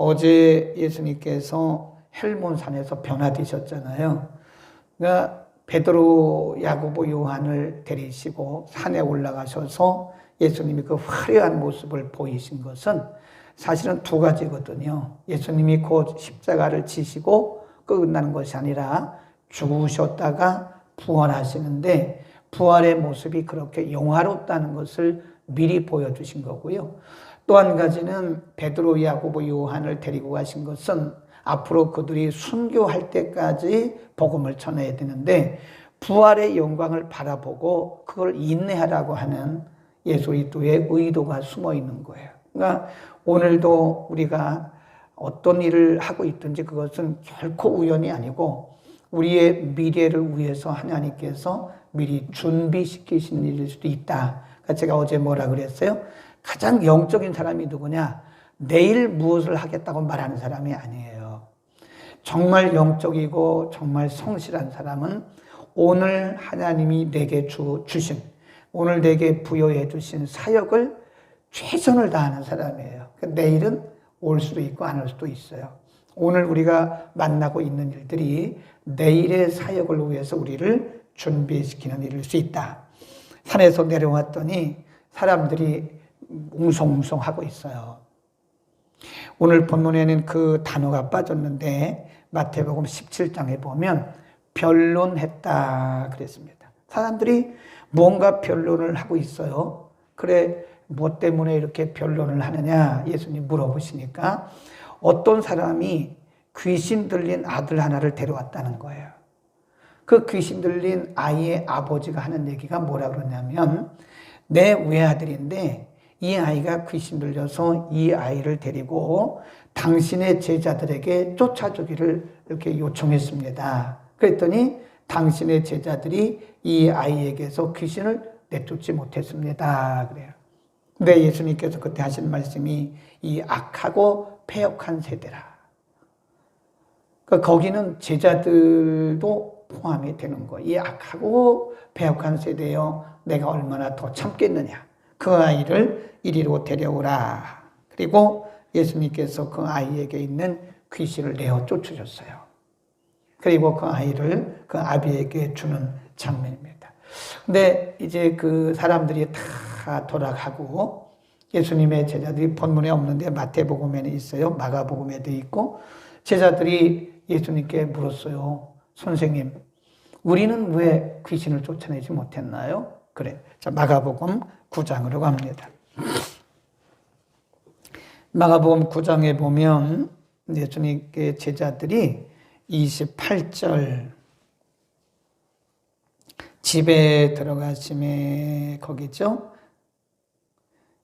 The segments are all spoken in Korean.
어제 예수님께서 헬몬산에서 변화되셨잖아요. 그러니까 베드로, 야고보, 요한을 데리시고 산에 올라가셔서 예수님이 그 화려한 모습을 보이신 것은 사실은 두 가지거든요. 예수님이 곧 십자가를 지시고 끝나는 것이 아니라 죽으셨다가 부활하시는데 부활의 모습이 그렇게 영화롭다는 것을 미리 보여주신 거고요. 또 한 가지는 베드로, 야고보, 요한을 데리고 가신 것은 앞으로 그들이 순교할 때까지 복음을 전해야 되는데 부활의 영광을 바라보고 그걸 인내하라고 하는 예수 그리스도의 의도가 숨어 있는 거예요. 그러니까 오늘도 우리가 어떤 일을 하고 있든지 그것은 결코 우연이 아니고 우리의 미래를 위해서 하나님께서 미리 준비시키신 일일 수도 있다. 그러니까 제가 어제 뭐라 그랬어요? 가장 영적인 사람이 누구냐? 내일 무엇을 하겠다고 말하는 사람이 아니에요. 정말 영적이고 정말 성실한 사람은 오늘 하나님이 내게 주신, 오늘 내게 부여해 주신 사역을 최선을 다하는 사람이에요. 그러니까 내일은 올 수도 있고 안 올 수도 있어요. 오늘 우리가 만나고 있는 일들이 내일의 사역을 위해서 우리를 준비시키는 일일 수 있다. 산에서 내려왔더니 사람들이 웅성웅성하고 있어요. 오늘 본문에는 그 단어가 빠졌는데 마태복음 17장에 보면 변론했다 그랬습니다. 사람들이 뭔가 변론을 하고 있어요. 그래, 뭐 때문에 이렇게 변론을 하느냐 예수님 물어보시니까 어떤 사람이 귀신 들린 아들 하나를 데려왔다는 거예요. 그 귀신 들린 아이의 아버지가 하는 얘기가 뭐라 그러냐면 내 외아들인데 이 아이가 귀신 들려서 이 아이를 데리고 당신의 제자들에게 쫓아주기를 이렇게 요청했습니다. 그랬더니 당신의 제자들이 이 아이에게서 귀신을 내쫓지 못했습니다. 그래요. 근데 예수님께서 그때 하신 말씀이 이 악하고 패역한 세대라. 그러니까 거기는 제자들도 포함이 되는 거예요. 이 악하고 패역한 세대여 내가 얼마나 더 참겠느냐. 그 아이를 이리로 데려오라. 그리고 예수님께서 그 아이에게 있는 귀신을 내어 쫓으셨어요. 그리고 그 아이를 그 아비에게 주는 장면입니다. 근데 이제 그 사람들이 다 돌아가고 예수님의 제자들이 본문에 없는데 마태복음에는 있어요. 마가복음에도 있고 제자들이 예수님께 물었어요. 선생님, 우리는 왜 귀신을 쫓아내지 못했나요? 그래. 자, 마가복음 9장으로 갑니다. 마가복음 9장에 보면 예수님의 제자들이 28절 집에 들어가심에 거기죠.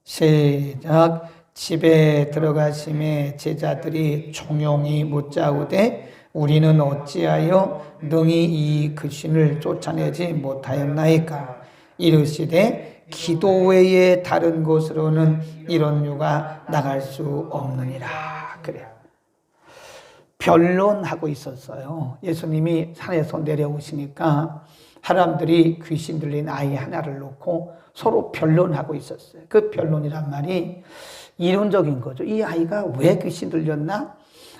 시작. 집에 들어가심에 제자들이 종용이 묻자오되 우리는 어찌하여 능히 이 귀신을 쫓아내지 못하였나이까. 이르시되 기도 외에 다른 곳으로는 이런 유가 나갈 수 없느니라. 그래요. 변론하고 있었어요. 예수님이 산에서 내려오시니까 사람들이 귀신 들린 아이 하나를 놓고 서로 변론하고 있었어요. 그 변론이란 말이 이론적인 거죠. 이 아이가 왜 귀신 들렸나?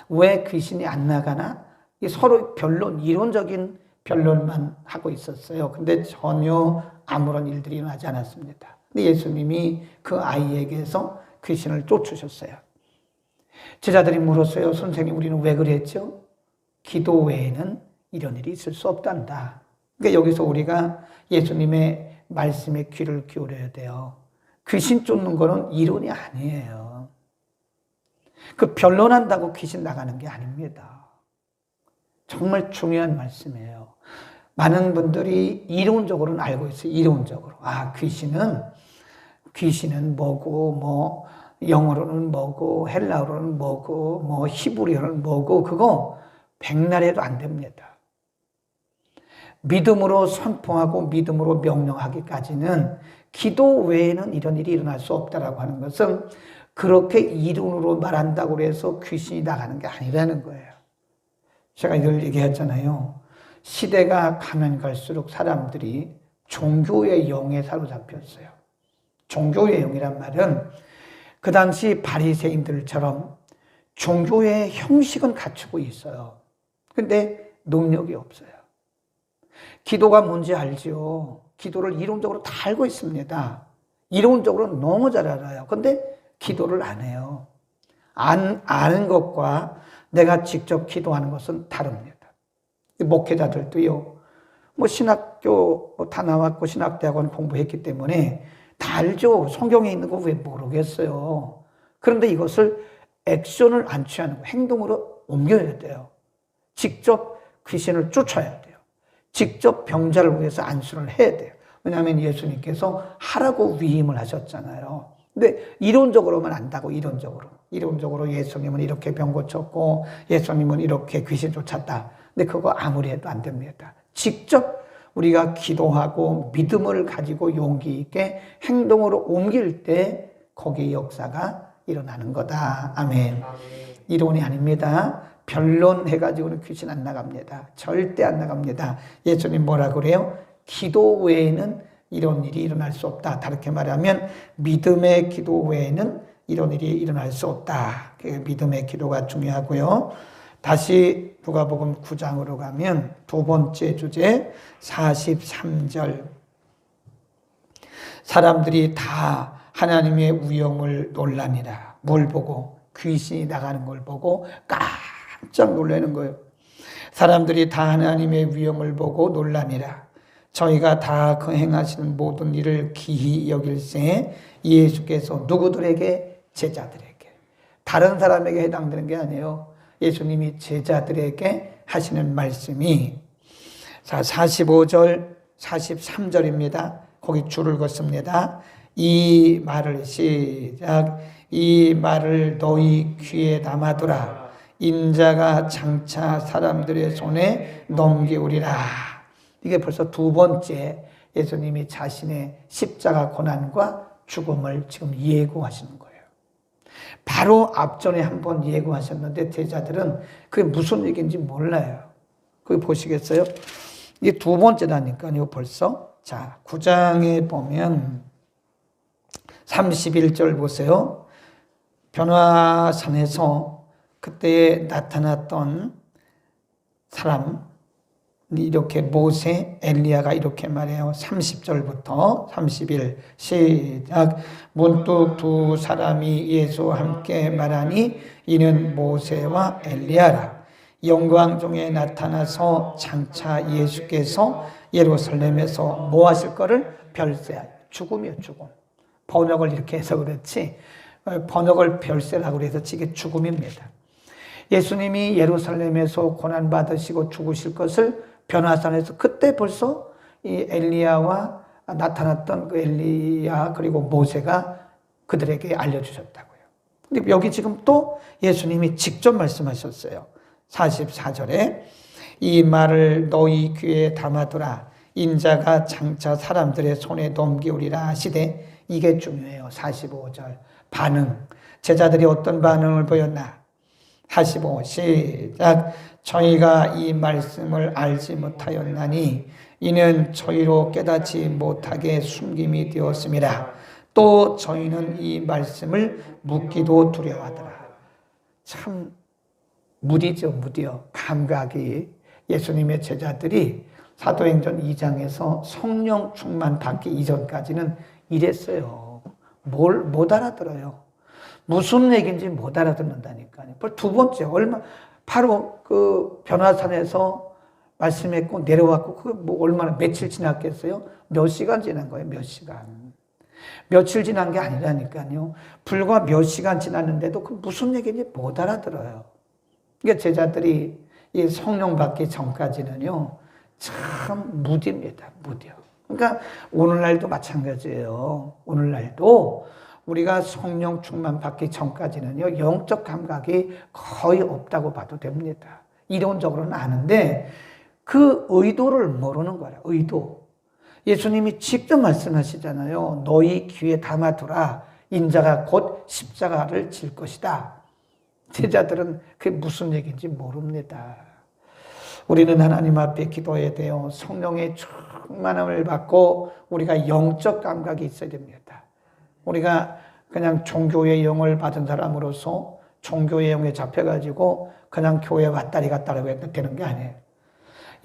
왜 귀신이 안 나가나? 서로 변론, 이론적인 변론만 하고 있었어요. 근데 전혀 아무런 일들이 일어나지 않았습니다. 근데 예수님이 그 아이에게서 귀신을 쫓으셨어요. 제자들이 물었어요. 선생님, 우리는 왜 그랬죠? 기도 외에는 이런 일이 있을 수 없단다. 그러니까 여기서 우리가 예수님의 말씀에 귀를 기울여야 돼요. 귀신 쫓는 거는 이론이 아니에요. 그 변론한다고 귀신 나가는 게 아닙니다. 정말 중요한 말씀이에요. 많은 분들이 이론적으로는 알고 있어요. 이론적으로. 아, 귀신은 뭐고, 뭐, 영어로는 뭐고, 헬라어로는 뭐고, 뭐, 히브리어는 뭐고, 그거 백날해도 안 됩니다. 믿음으로 선포하고 믿음으로 명령하기까지는 기도 외에는 이런 일이 일어날 수 없다라고 하는 것은 그렇게 이론으로 말한다고 해서 귀신이 나가는 게 아니라는 거예요. 제가 이걸 얘기했잖아요. 시대가 가면 갈수록 사람들이 종교의 영에 사로잡혔어요. 종교의 영이란 말은 그 당시 바리새인들처럼 종교의 형식은 갖추고 있어요. 근데 능력이 없어요. 기도가 뭔지 알죠? 기도를 이론적으로 다 알고 있습니다. 이론적으로 너무 잘 알아요. 근데 기도를 안 해요. 아는 것과 내가 직접 기도하는 것은 다릅니다. 목회자들도요, 뭐 신학교 다 나왔고 신학대학원 공부했기 때문에 다 알죠. 성경에 있는 거 왜 모르겠어요. 그런데 이것을 액션을 안 취하는 거, 행동으로 옮겨야 돼요. 직접 귀신을 쫓아야 돼요. 직접 병자를 위해서 안수를 해야 돼요. 왜냐하면 예수님께서 하라고 위임을 하셨잖아요. 근데 이론적으로만 안다고, 이론적으로 예수님은 이렇게 병 고쳤고 예수님은 이렇게 귀신 쫓았다. 근데 그거 아무리 해도 안 됩니다. 직접 우리가 기도하고 믿음을 가지고 용기 있게 행동으로 옮길 때 거기에 역사가 일어나는 거다. 아멘. 이론이 아닙니다. 변론해가지고는 귀신 안 나갑니다. 절대 안 나갑니다. 예수님 뭐라 그래요? 기도 외에는 이런 일이 일어날 수 없다. 다르게 말하면 믿음의 기도 외에는 이런 일이 일어날 수 없다. 믿음의 기도가 중요하고요. 다시 누가복음 9장으로 가면 두 번째 주제 43절. 사람들이 다 하나님의 위엄을 놀라니라. 뭘 보고? 귀신이 나가는 걸 보고 깜짝 놀라는 거예요. 사람들이 다 하나님의 위엄을 보고 놀라니라. 저희가 다 그 행하시는 모든 일을 기히 여길세. 예수께서 누구들에게? 제자들에게. 다른 사람에게 해당되는 게 아니에요. 예수님이 제자들에게 하시는 말씀이, 자, 45절, 43절입니다. 거기 줄을 긋습니다. 이 말을 시작. 이 말을 너희 귀에 담아두라. 인자가 장차 사람들의 손에 넘기우리라. 이게 벌써 두 번째 예수님이 자신의 십자가 고난과 죽음을 지금 예고하시는 거예요. 바로 앞전에 한번 예고하셨는데 제자들은 그게 무슨 얘기인지 몰라요. 거기 보시겠어요? 이게 두 번째라니까요, 벌써. 자, 9장에 보면 31절 보세요. 변화산에서 그때 나타났던 사람, 이렇게 모세, 엘리야가 이렇게 말해요. 30절부터 31 시작. 문득 두 사람이 예수와 함께 말하니 이는 모세와 엘리야라. 영광 중에 나타나서 장차 예수께서 예루살렘에서 뭐 하실 거를 별세하여. 죽음이요, 죽음. 번역을 이렇게 해서 그렇지 번역을 별세라고 해서 이게 죽음입니다. 예수님이 예루살렘에서 고난받으시고 죽으실 것을 변화산에서 그때 벌써 이 엘리야와 나타났던 그 엘리야 그리고 모세가 그들에게 알려주셨다고요. 근데 여기 지금 또 예수님이 직접 말씀하셨어요. 44절에 이 말을 너희 귀에 담아두라. 인자가 장차 사람들의 손에 넘기우리라 하시되, 이게 중요해요. 45절 반응. 제자들이 어떤 반응을 보였나? 45 시작. 저희가 이 말씀을 알지 못하였나니 이는 저희로 깨닫지 못하게 숨김이 되었음이라. 또 저희는 이 말씀을 묻기도 두려워하더라. 참 무디죠, 무디요. 감각이. 예수님의 제자들이 사도행전 2장에서 성령 충만 받기 이전까지는 이랬어요. 뭘 못 알아들어요. 무슨 얘기인지 못 알아듣는다니까요. 두 번째, 바로 그 변화산에서 말씀했고 내려왔고, 그 뭐 얼마나 며칠 지났겠어요? 몇 시간 지난 거예요, 몇 시간. 며칠 지난 게 아니라니까요. 불과 몇 시간 지났는데도 그 무슨 얘기인지 못 알아들어요. 그러니까 제자들이 이 성령 받기 전까지는요, 참 무디입니다, 무디요. 그러니까 오늘날도 마찬가지예요. 오늘날도 우리가 성령 충만 받기 전까지는요, 영적 감각이 거의 없다고 봐도 됩니다. 이론적으로는 아는데 그 의도를 모르는 거예요. 의도. 예수님이 직접 말씀하시잖아요. 너희 귀에 담아두라. 인자가 곧 십자가를 질 것이다. 제자들은 그게 무슨 얘기인지 모릅니다. 우리는 하나님 앞에 기도해야 돼요. 성령의 충만함을 받고 우리가 영적 감각이 있어야 됩니다. 우리가 그냥 종교의 영을 받은 사람으로서 종교의 영에 잡혀가지고 그냥 교회 왔다리 갔다라고 해도 되는 게 아니에요.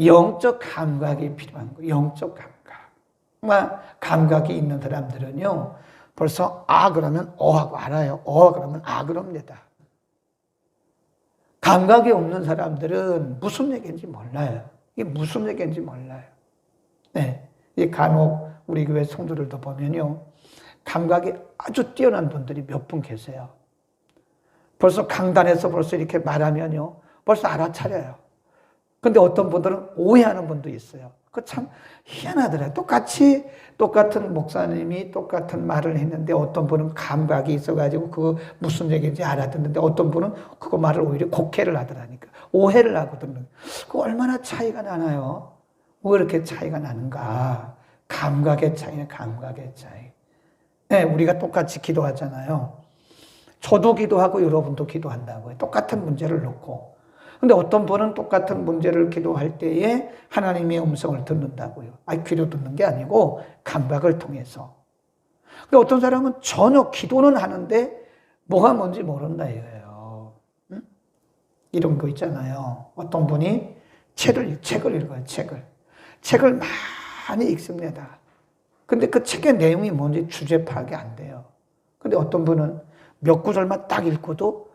영적 감각이 필요한 거예요. 영적 감각. 감각이 있는 사람들은요, 벌써 그러면 하고 알아요. 그러면 그럽니다. 감각이 없는 사람들은 무슨 얘기인지 몰라요. 이게 무슨 얘기인지 몰라요. 네. 이 간혹 우리 교회 성도들도 보면요, 감각이 아주 뛰어난 분들이 몇 분 계세요. 벌써 강단에서 벌써 이렇게 말하면요, 벌써 알아차려요. 근데 어떤 분들은 오해하는 분도 있어요. 그 참 희한하더라고요. 똑같은 목사님이 똑같은 말을 했는데 어떤 분은 감각이 있어가지고 그 무슨 얘기인지 알아듣는데 어떤 분은 그거 말을 오히려 곡해를 하더라니까. 오해를 하거든요. 그 얼마나 차이가 나나요? 왜 이렇게 차이가 나는가? 감각의 차이는 감각의 차이. 네, 우리가 똑같이 기도하잖아요. 저도 기도하고 여러분도 기도한다고요. 똑같은 문제를 놓고. 근데 어떤 분은 똑같은 문제를 기도할 때에 하나님의 음성을 듣는다고요. 귀로 듣는 게 아니고 감각을 통해서. 근데 어떤 사람은 전혀 기도는 하는데 뭐가 뭔지 모른다 이거예요. 응? 이런 거 있잖아요. 어떤 분이 책을 읽어요. 책을 많이 읽습니다. 근데 그 책의 내용이 뭔지 주제 파악이 안 돼요. 근데 어떤 분은 몇 구절만 딱 읽고도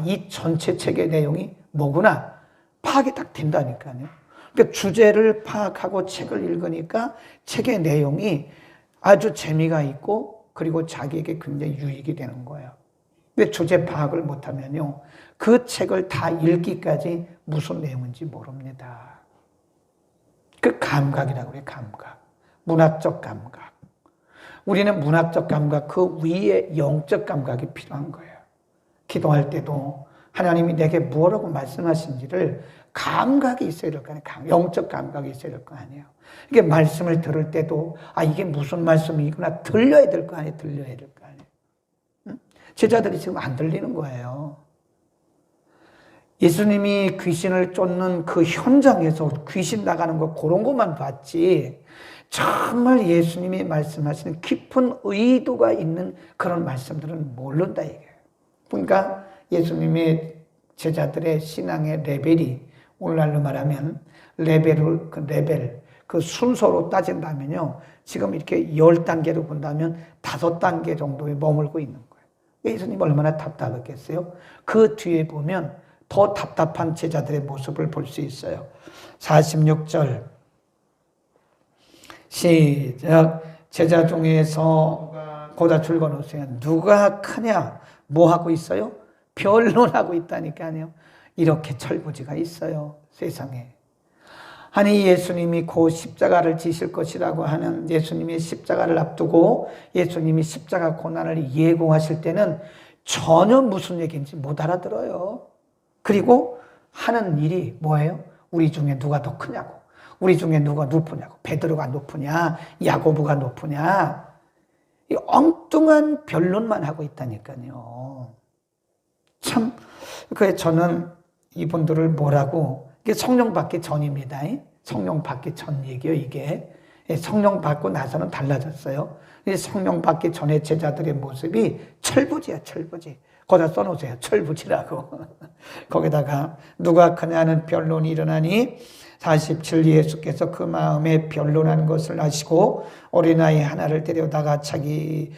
이 전체 책의 내용이 뭐구나 파악이 딱 된다니까요. 그러니까 주제를 파악하고 책을 읽으니까 책의 내용이 아주 재미가 있고 그리고 자기에게 굉장히 유익이 되는 거예요. 근데 주제 파악을 못하면요, 그 책을 다 읽기까지 무슨 내용인지 모릅니다. 그 감각이라고 그래요. 감각. 문학적 감각. 우리는 문학적 감각 그 위에 영적 감각이 필요한 거예요. 기도할 때도 하나님이 내게 무엇라고 말씀하신지를 감각이 있어야 될 거 아니에요. 영적 감각이 있어야 될 거 아니에요. 이게 말씀을 들을 때도 이게 무슨 말씀이구나 들려야 될 거 아니에요. 들려야 될 거 아니에요. 응? 제자들이 지금 안 들리는 거예요. 예수님이 귀신을 쫓는 그 현장에서 귀신 나가는 거 그런 것만 봤지 정말 예수님이 말씀하시는 깊은 의도가 있는 그런 말씀들은 모른다 이게. 그러니까 예수님의 제자들의 신앙의 레벨이 오늘날로 말하면 그 순서로 따진다면요, 지금 이렇게 10단계로 본다면 5단계 정도에 머물고 있는 거예요. 예수님 얼마나 답답했겠어요? 그 뒤에 보면 더 답답한 제자들의 모습을 볼 수 있어요. 46절 시작. 제자 중에서 거기다 줄거놓으세요. 누가 크냐? 뭐 하고 있어요? 변론하고 있다니까요. 이렇게 철부지가 있어요, 세상에. 아니 예수님이 곧 십자가를 지실 것이라고 하는 예수님이 십자가를 앞두고 예수님이 십자가 고난을 예고하실 때는 전혀 무슨 얘기인지 못 알아들어요. 그리고 하는 일이 뭐예요? 우리 중에 누가 더 크냐고, 우리 중에 누가 높으냐고, 베드로가 높으냐 야고보가 높으냐, 이 엉뚱한 변론만 하고 있다니까요. 참, 그래서 저는 이분들을 뭐라고, 이게 성령 받기 전입니다. 성령 받기 전 얘기예요, 이게. 성령 받고 나서는 달라졌어요. 성령 받기 전에 제자들의 모습이 철부지야, 철부지. 거기다 써놓으세요. 철부지라고. 거기다가 누가 크냐는 변론이 일어나니 47 예수께서 그 마음에 변론한 것을 아시고 어린아이 하나를 데려다가 자기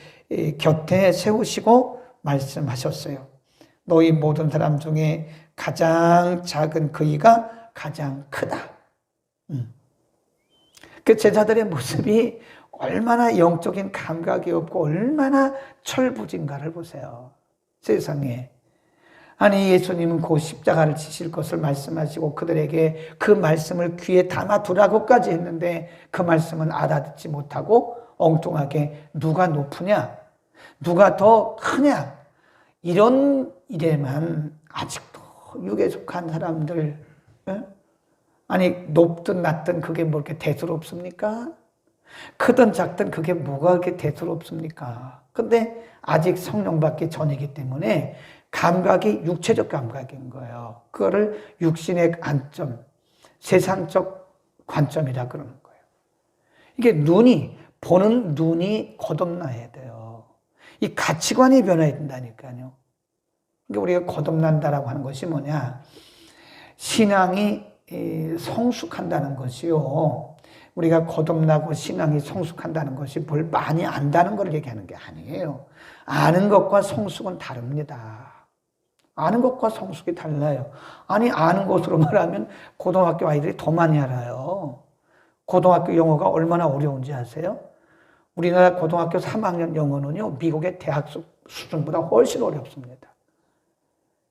곁에 세우시고 말씀하셨어요. 너희 모든 사람 중에 가장 작은 그이가 가장 크다. 그 제자들의 모습이 얼마나 영적인 감각이 없고 얼마나 철부진가를 보세요. 세상에. 아니 예수님은 곧 십자가를 지실 것을 말씀하시고 그들에게 그 말씀을 귀에 담아두라고까지 했는데 그 말씀은 알아듣지 못하고 엉뚱하게 누가 높으냐, 누가 더 크냐, 이런 일에만 아직도 육에 속한 사람들, 아니 높든 낮든 그게 뭐 이렇게 대수롭습니까? 크든 작든 그게 뭐가 그렇게 대수롭습니까? 근데 아직 성령 받기 전이기 때문에 감각이 육체적 감각인 거예요. 그거를 육신의 관점, 세상적 관점이라 그러는 거예요. 이게 보는 눈이 거듭나야 돼요. 이 가치관이 변해야 된다니까요. 그러니까 우리가 거듭난다라고 하는 것이 뭐냐? 신앙이 성숙한다는 것이요. 우리가 거듭나고 신앙이 성숙한다는 것이 뭘 많이 안다는 걸 얘기하는 게 아니에요. 아는 것과 성숙은 다릅니다. 아는 것과 성숙이 달라요. 아니, 아는 것으로 말하면 고등학교 아이들이 더 많이 알아요. 고등학교 영어가 얼마나 어려운지 아세요? 우리나라 고등학교 3학년 영어는요, 미국의 대학 수준보다 훨씬 어렵습니다.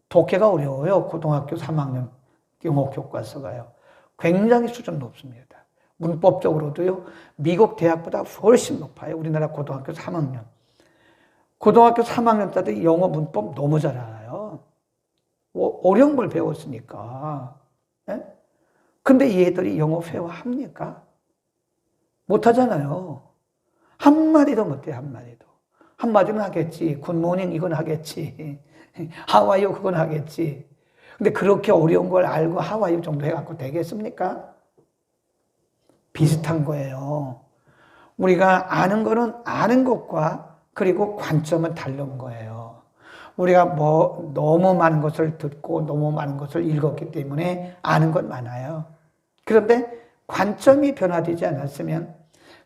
독해가 어려워요. 고등학교 3학년 영어 교과서가요. 굉장히 수준 높습니다. 문법적으로도요, 미국 대학보다 훨씬 높아요. 우리나라 고등학교 3학년. 고등학교 3학년 때도 영어 문법 너무 잘 알아요. 어려운 걸 배웠으니까. 예? 근데 얘들이 영어 회화합니까? 못하잖아요. 한마디도 못해, 한마디도. 한마디는 하겠지. 굿모닝 이건 하겠지. 하와이유 그건 하겠지. 근데 그렇게 어려운 걸 알고 하와이유 정도 해갖고 되겠습니까? 비슷한 거예요. 우리가 아는 거는 아는 것과 그리고 관점은 다른 거예요. 우리가 너무 많은 것을 듣고 너무 많은 것을 읽었기 때문에 아는 건 많아요. 그런데 관점이 변화되지 않았으면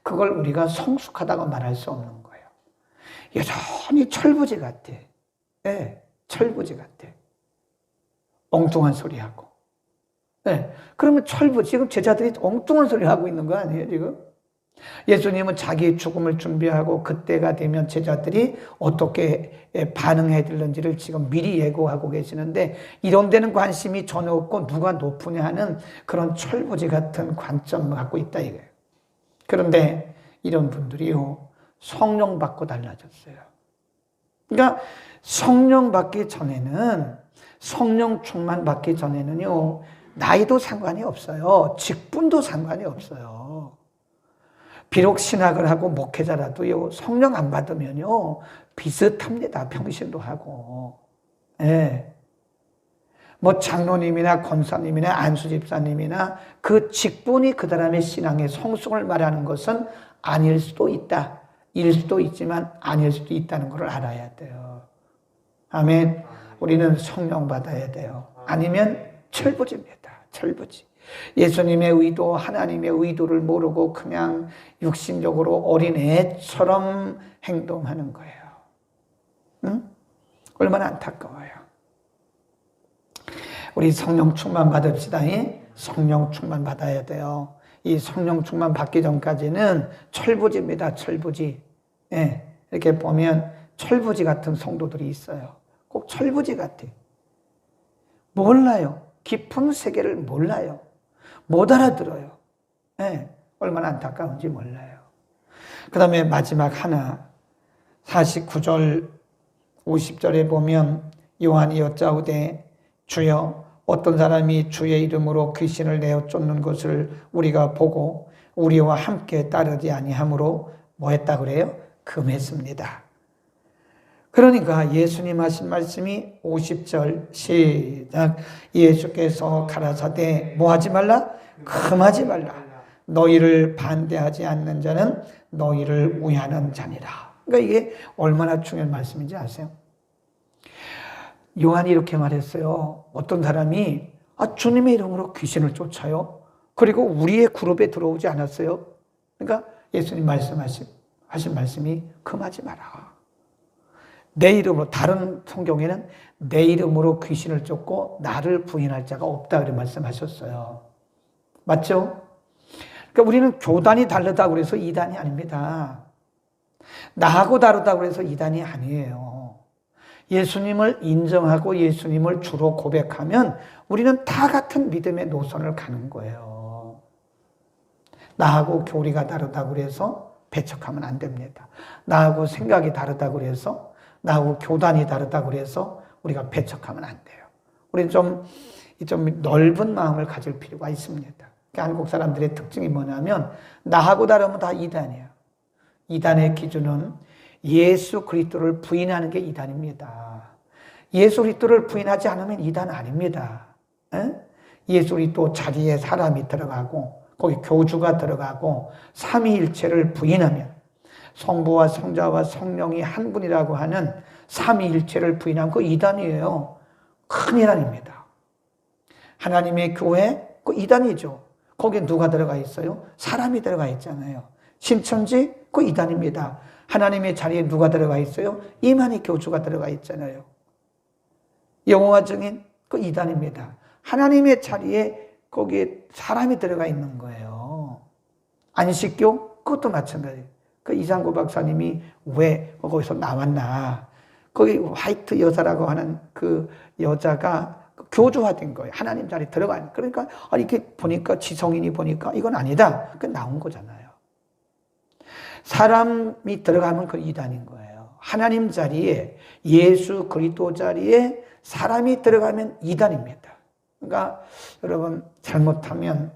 그걸 우리가 성숙하다고 말할 수 없는 거예요. 여전히 철부지 같아. 네, 철부지 같아. 엉뚱한 소리 하고. 네, 그러면 지금 제자들이 엉뚱한 소리 하고 있는 거 아니에요, 지금? 예수님은 자기의 죽음을 준비하고 그때가 되면 제자들이 어떻게 반응해야 될는지를 지금 미리 예고하고 계시는데 이런 데는 관심이 전혀 없고 누가 높으냐 하는 그런 철부지 같은 관점을 갖고 있다 이거예요. 그런데 이런 분들이요, 성령 받고 달라졌어요. 그러니까 성령 받기 전에는, 성령 충만 받기 전에는요, 나이도 상관이 없어요. 직분도 상관이 없어요. 비록 신학을 하고 목회자라도요, 성령 안 받으면요, 비슷합니다. 평신도 하고. 예. 뭐 장로님이나 권사님이나 안수집사님이나 그 직분이 그 사람의 신앙의 성숙을 말하는 것은 아닐 수도 있다. 일 수도 있지만 아닐 수도 있다는 걸 알아야 돼요. 아멘. 우리는 성령 받아야 돼요. 아니면 철부지입니다. 철부지. 예수님의 의도, 하나님의 의도를 모르고 그냥 육신적으로 어린애처럼 행동하는 거예요. 응? 얼마나 안타까워요. 우리 성령 충만 받읍시다. 성령 충만 받아야 돼요. 이 성령 충만 받기 전까지는 철부지입니다. 철부지. 예, 이렇게 보면 철부지 같은 성도들이 있어요. 꼭 철부지 같아. 몰라요. 깊은 세계를 몰라요. 못 알아들어요. 예, 얼마나 안타까운지 몰라요. 그 다음에 마지막 하나, 49절, 50절에 보면 요한이 여짜오되 주여 어떤 사람이 주의 이름으로 귀신을 내어 쫓는 것을 우리가 보고 우리와 함께 따르지 아니하므로 뭐 했다 그래요? 금했습니다. 그러니까 예수님 하신 말씀이 50절 시작. 예수께서 가라사대 뭐 하지 말라? 금하지 말라. 너희를 반대하지 않는 자는 너희를 우애하는 자니라. 그러니까 이게 얼마나 중요한 말씀인지 아세요? 요한이 이렇게 말했어요. 어떤 사람이 주님의 이름으로 귀신을 쫓아요. 그리고 우리의 그룹에 들어오지 않았어요. 그러니까 예수님 말씀하신 말씀이 금하지 마라. 내 이름으로, 다른 성경에는 내 이름으로 귀신을 쫓고 나를 부인할 자가 없다 그렇게 말씀하셨어요. 맞죠? 그러니까 우리는 교단이 다르다고 해서 이단이 아닙니다. 나하고 다르다고 해서 이단이 아니에요. 예수님을 인정하고 예수님을 주로 고백하면 우리는 다 같은 믿음의 노선을 가는 거예요. 나하고 교리가 다르다고 해서 배척하면 안 됩니다. 나하고 생각이 다르다고 해서, 나하고 교단이 다르다고 해서 우리가 배척하면 안 돼요. 우리는 좀 넓은 마음을 가질 필요가 있습니다. 한국 사람들의 특징이 뭐냐면 나하고 다르면 다 이단이에요. 이단의 기준은 예수 그리스도를 부인하는 게 이단입니다. 예수 그리스도를 부인하지 않으면 이단 아닙니다. 예수 그리스도 자리에 사람이 들어가고 거기 교주가 들어가고 삼위일체를 부인하면 성부와 성자와 성령이 한 분이라고 하는 삼위일체를 부인한 그 이단이에요. 큰 이단입니다. 하나님의 교회, 그 이단이죠. 거기에 누가 들어가 있어요? 사람이 들어가 있잖아요. 신천지, 그 이단입니다. 하나님의 자리에 누가 들어가 있어요? 이만희 교주가 들어가 있잖아요. 여호와 증인, 그 이단입니다. 하나님의 자리에 거기에 사람이 들어가 있는 거예요. 안식교, 그것도 마찬가지예요. 그 이상구 박사님이 왜 거기서 나왔나? 거기 화이트 여자라고 하는 그 여자가 교주화된 거예요. 하나님 자리에 들어가 있는. 그러니까 이렇게 보니까 지성인이 보니까 이건 아니다. 그 나온 거잖아요. 사람이 들어가면 그 이단인 거예요. 하나님 자리에, 예수 그리스도 자리에 사람이 들어가면 이단입니다. 그러니까 여러분, 잘못하면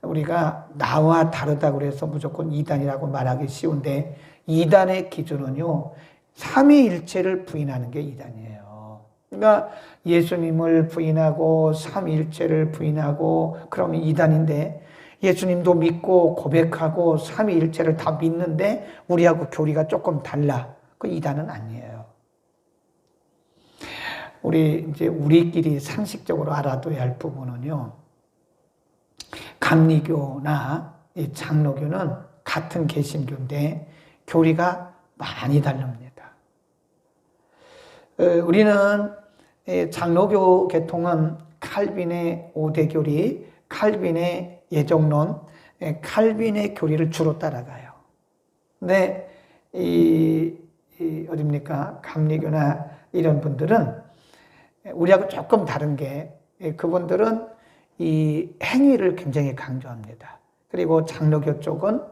우리가 나와 다르다고 해서 무조건 이단이라고 말하기 쉬운데, 이단의 기준은요, 삼위일체를 부인하는 게 이단이에요. 그러니까 예수님을 부인하고 삼위일체를 부인하고 그러면 이단인데, 예수님도 믿고 고백하고 삼위일체를 다 믿는데 우리하고 교리가 조금 달라. 그 이단은 아니에요. 우리끼리 상식적으로 알아둬야 할 부분은요, 감리교나 이 장로교는 같은 개신교인데 교리가 많이 다릅니다. 우리는 장로교 계통은 칼빈의 5대 교리, 칼빈의 예정론, 칼빈의 교리를 주로 따라가요. 근데 어딥니까? 감리교나 이런 분들은 우리하고 조금 다른 게, 그분들은 이 행위를 굉장히 강조합니다. 그리고 장로교 쪽은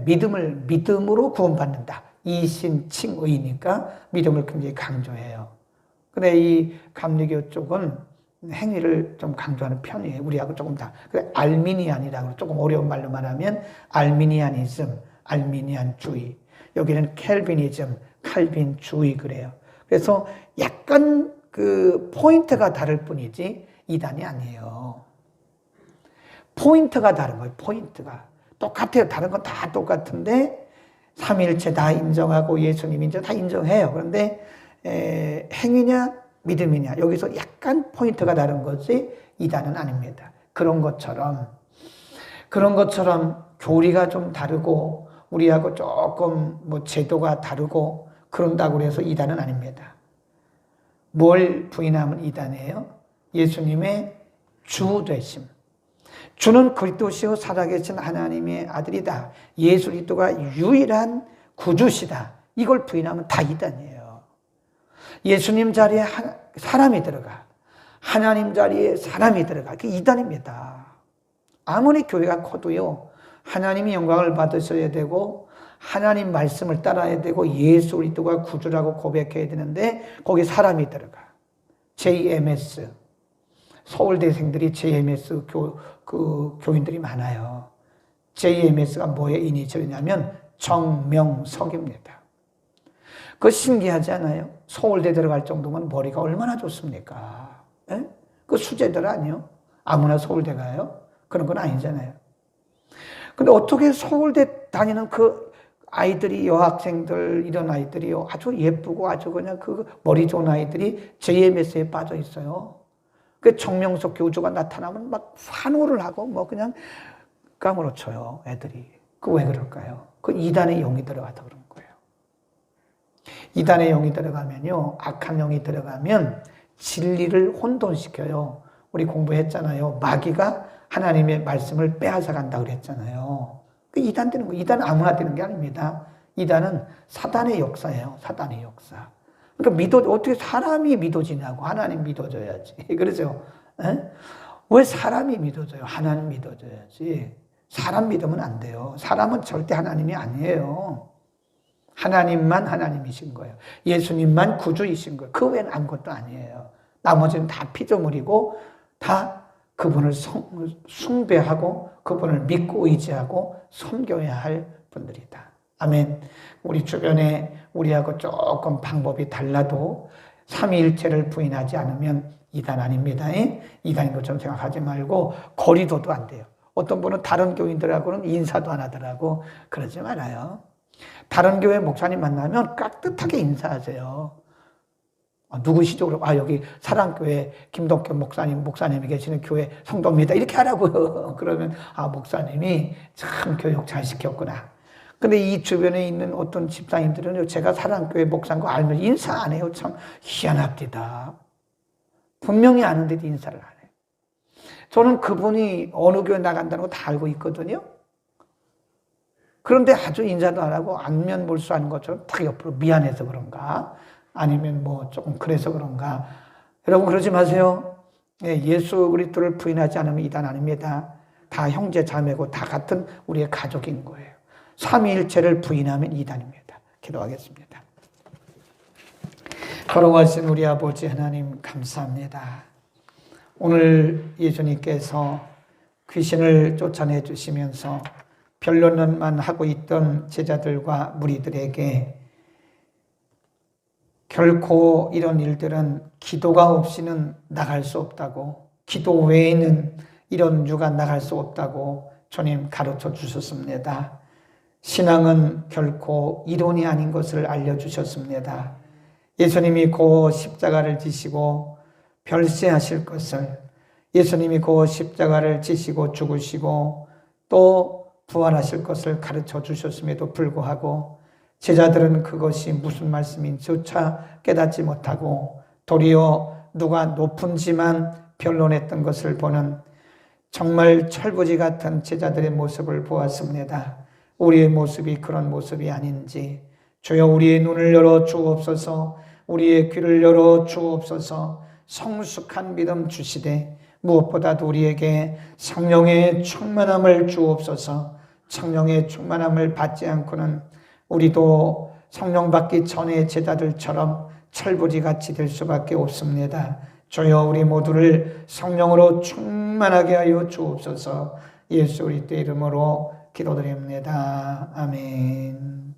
믿음으로 구원받는다. 이신칭의니까 믿음을 굉장히 강조해요. 근데 이 감리교 쪽은 행위를 좀 강조하는 편이에요. 우리하고 조금 다. 그래, 알미니안이라고 조금 어려운 말로 말하면 알미니아니즘, 알미니안주의. 여기는 캘비니즘, 칼빈주의 그래요. 그래서 약간 그 포인트가 다를 뿐이지 이단이 아니에요. 포인트가 다른 거예요. 포인트가 똑같아요. 다른 건 다 똑같은데 삼위일체 다 인정하고 예수님 다 인정해요. 그런데 행위냐 믿음이냐 여기서 약간 포인트가 다른 거지 이단은 아닙니다. 그런 것처럼 교리가 좀 다르고 우리하고 조금 제도가 다르고 그런다고 해서 이단은 아닙니다. 뭘 부인하면 이단이에요? 예수님의 주 되심. 주는 그리스도시요 살아계신 하나님의 아들이다. 예수 그리스도가 유일한 구주시다. 이걸 부인하면 다 이단이에요. 예수님 자리에 사람이 들어가. 하나님 자리에 사람이 들어가. 그게 이단입니다. 아무리 교회가 커도요. 하나님이 영광을 받으셔야 되고 하나님 말씀을 따라야 되고 예수 그리스도가 구주라고 고백해야 되는데 거기 사람이 들어가. JMS. 서울대생들이 JMS 교인들이 많아요. JMS가 뭐의 이니셜이냐면 정명석입니다. 그거 신기하지 않아요? 서울대 들어갈 정도면 머리가 얼마나 좋습니까? 에? 그 수재들 아니요? 아무나 서울대 가요? 그런 건 아니잖아요. 근데 어떻게 서울대 다니는 그 아이들이, 여학생들, 이런 아이들이요, 아주 예쁘고 아주 그냥 그 머리 좋은 아이들이 JMS에 빠져 있어요. 그 정명석 교주가 나타나면 막 환호를 하고 그냥 까무러쳐요, 애들이. 그 왜 그럴까요? 그 이단의 영이 들어가서 그런 거예요. 이단의 영이 들어가면요, 악한 영이 들어가면 진리를 혼돈시켜요. 우리 공부했잖아요. 마귀가 하나님의 말씀을 빼앗아 간다 그랬잖아요. 그 이단 되는 거예요. 이단은 아무나 되는 게 아닙니다. 이단은 사단의 역사예요. 사단의 역사. 그러니까 어떻게 사람이 믿어지냐고. 하나님 믿어줘야지. 그러죠? 에? 왜 사람이 믿어져요? 하나님 믿어줘야지. 사람 믿으면 안 돼요. 사람은 절대 하나님이 아니에요. 하나님만 하나님이신 거예요. 예수님만 구주이신 거예요. 그 외에는 아무것도 아니에요. 나머지는 다 피조물이고 다 그분을 숭배하고 그분을 믿고 의지하고 섬겨야 할 분들이다. 아멘. 우리 주변에 우리하고 조금 방법이 달라도 삼위일체를 부인하지 않으면 이단 아닙니다. 이단인 것처럼 생각하지 말고 거리도도 안 돼요. 어떤 분은 다른 교인들하고는 인사도 안 하더라고. 그러지 말아요. 다른 교회 목사님 만나면 깍듯하게 인사하세요. 누구시죠? 그럼 여기 사랑교회 김덕현 목사님이 계시는 교회 성도입니다. 이렇게 하라고요. 그러면 목사님이 참 교육 잘 시켰구나. 근데 이 주변에 있는 어떤 집사님들은 제가 사랑교회 목사인 거 알면 인사 안 해요. 참 희한합니다. 분명히 아는데도 인사를 안 해요. 저는 그분이 어느 교회 나간다는 거 다 알고 있거든요. 그런데 아주 인사도 안 하고 안면 몰수하는 것처럼 딱 옆으로 미안해서 그런가? 아니면 뭐 조금 그래서 그런가? 여러분 그러지 마세요. 예수 그리스도를 부인하지 않으면 이단 아닙니다. 다 형제 자매고 다 같은 우리의 가족인 거예요. 삼위일체를 부인하면 이단입니다. 기도하겠습니다. 걸어가신 우리 아버지 하나님 감사합니다. 오늘 예수님께서 귀신을 쫓아내 주시면서 변론만 하고 있던 제자들과 무리들에게 결코 이런 일들은 기도가 없이는 나갈 수 없다고, 기도 외에는 이런 유가 나갈 수 없다고 주님 가르쳐 주셨습니다. 신앙은 결코 이론이 아닌 것을 알려주셨습니다. 예수님이 그 십자가를 지시고 별세하실 것을, 예수님이 그 십자가를 지시고 죽으시고 또 부활하실 것을 가르쳐 주셨음에도 불구하고 제자들은 그것이 무슨 말씀인지조차 깨닫지 못하고 도리어 누가 높은지만 변론했던 것을 보는 정말 철부지 같은 제자들의 모습을 보았습니다. 우리의 모습이 그런 모습이 아닌지 주여 우리의 눈을 열어 주옵소서, 우리의 귀를 열어 주옵소서, 성숙한 믿음 주시되 무엇보다도 우리에게 성령의 충만함을 주옵소서. 성령의 충만함을 받지 않고는 우리도 성령 받기 전의 제자들처럼 철부지같이 될 수밖에 없습니다. 주여 우리 모두를 성령으로 충만하게 하여 주옵소서. 예수 그리스도의 이름으로 기도드립니다. 아멘.